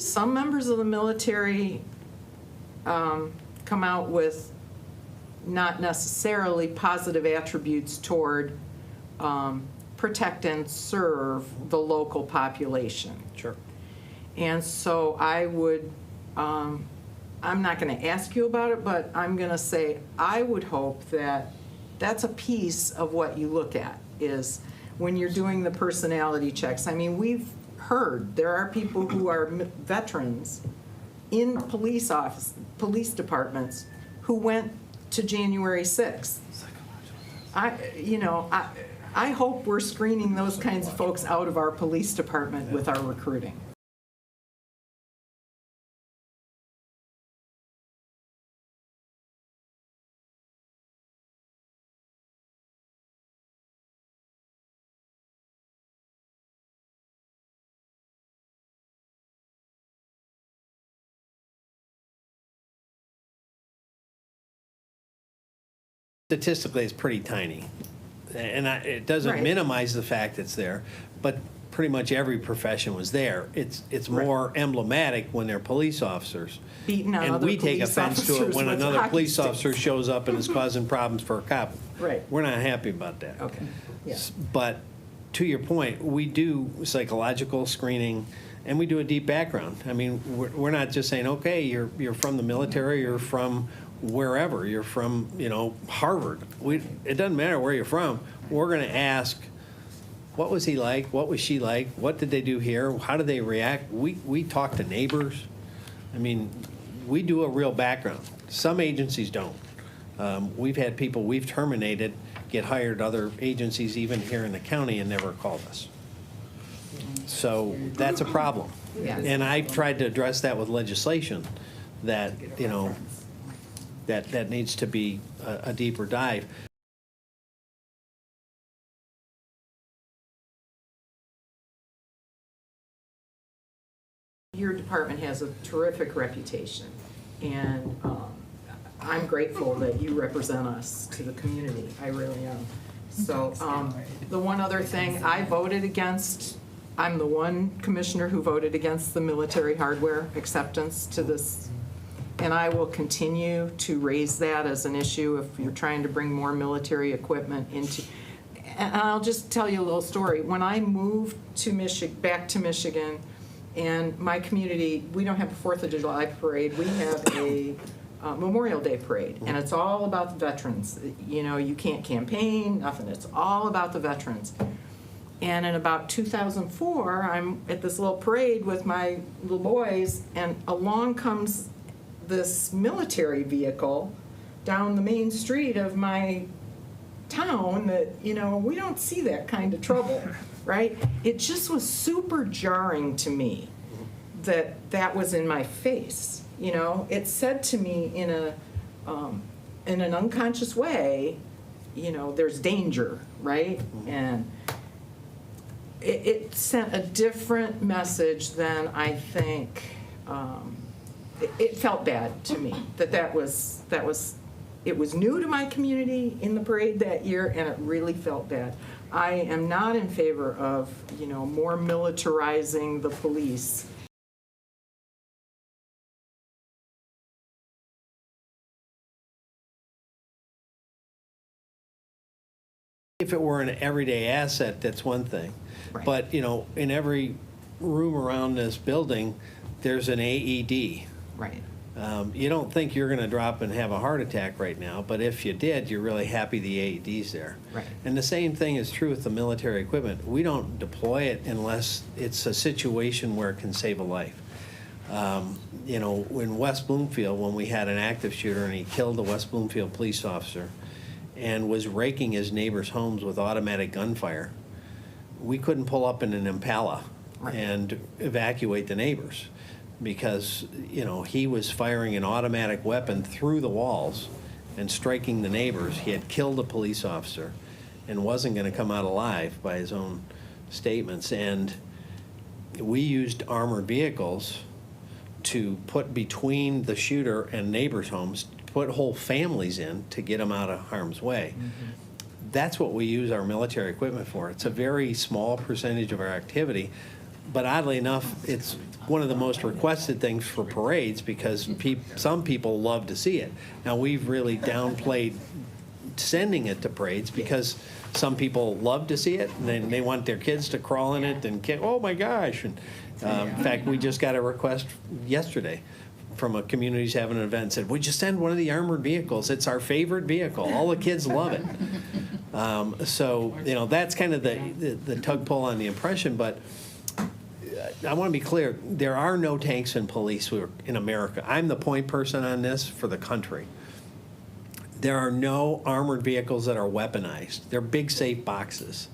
some members of the military come out with not necessarily positive attributes toward protect and serve the local population. Sure. And so I would, I'm not going to ask you about it, but I'm going to say I would hope that that's a piece of what you look at, is when you're doing the personality checks. I mean, we've heard there are people who are veterans in police departments who went to January 6th. I hope we're screening those kinds of folks out of our police department with our recruiting. Statistically, it's pretty tiny. And it doesn't Right. minimize the fact it's there, but pretty much every profession was there. It's Right. more emblematic when they're police officers. Beating on And other we take police offense to it officers when with another hockey police sticks. officer shows up and is causing problems for a cop. Right. We're not happy about that. Okay, yeah. But to your point, we do psychological screening, and we do a deep background. I mean, we're not just saying, okay, you're from the military, you're from wherever, you're from, Harvard. It doesn't matter where you're from. We're going to ask, what was he like? What was she like? What did they do here? How did they react? We talk to neighbors. I mean, we do a real background. Some agencies don't. We've had people we've terminated get hired at other agencies, even here in the county, and never called us. So that's a problem. Yes. And I've tried to address that with legislation that, that needs to be a deeper dive. Your department has a terrific reputation, and I'm grateful that you represent us to the community. I really am. So the one other thing, I voted against, I'm the one commissioner who voted against the military hardware acceptance to this, and I will continue to raise that as an issue if you're trying to bring more military equipment into. And I'll just tell you a little story. When I moved to back to Michigan, and my community, we don't have a 4th of July parade. We have a Memorial Day parade, and it's all about the veterans. You can't campaign, nothing. It's all about the veterans. And in about 2004, I'm at this little parade with my little boys, and along comes this military vehicle down the main street of my town that, we don't see that kind of trouble, right? It just was super jarring to me that was in my face. It said to me in an unconscious way, there's danger, right? And it sent a different message than I think. It felt bad to me that was it was new to my community in the parade that year, and it really felt bad. I am not in favor of, more militarizing the police. If it were an everyday asset, that's one thing. Right. But, in every room around this building, there's an AED. Right. You don't think you're going to drop and have a heart attack right now, but if you did, you're really happy the AED's there. Right. And the same thing is true with the military equipment. We don't deploy it unless it's a situation where it can save a life. In West Bloomfield, when we had an active shooter and he killed a West Bloomfield police officer and was raking his neighbors' homes with automatic gunfire, we couldn't pull up in an Impala and evacuate the neighbors, because he was firing an automatic weapon through the walls and striking the neighbors. He had killed a police officer and wasn't going to come out alive by his own statements. And we used armored vehicles to put between the shooter and neighbors' homes, put whole families in to get them out of harm's way. Mm-hmm. That's what we use our military equipment for. It's a very small percentage of our activity, But oddly enough, it's one of the most requested things for parades because some people love to see it. Now, we've really downplayed sending it to parades because some people love to see it, and then they want their kids to crawl in it and oh my gosh. And, in fact, we just got a request yesterday from a community who's having an event, said, would you send one of the armored vehicles? It's our favorite vehicle. All the kids love it. So, that's kind of the tug pull on the impression, but I want to be clear, there are no tanks and police in America. I'm the point person on this for the country. There are no armored vehicles that are weaponized. They're big, safe boxes.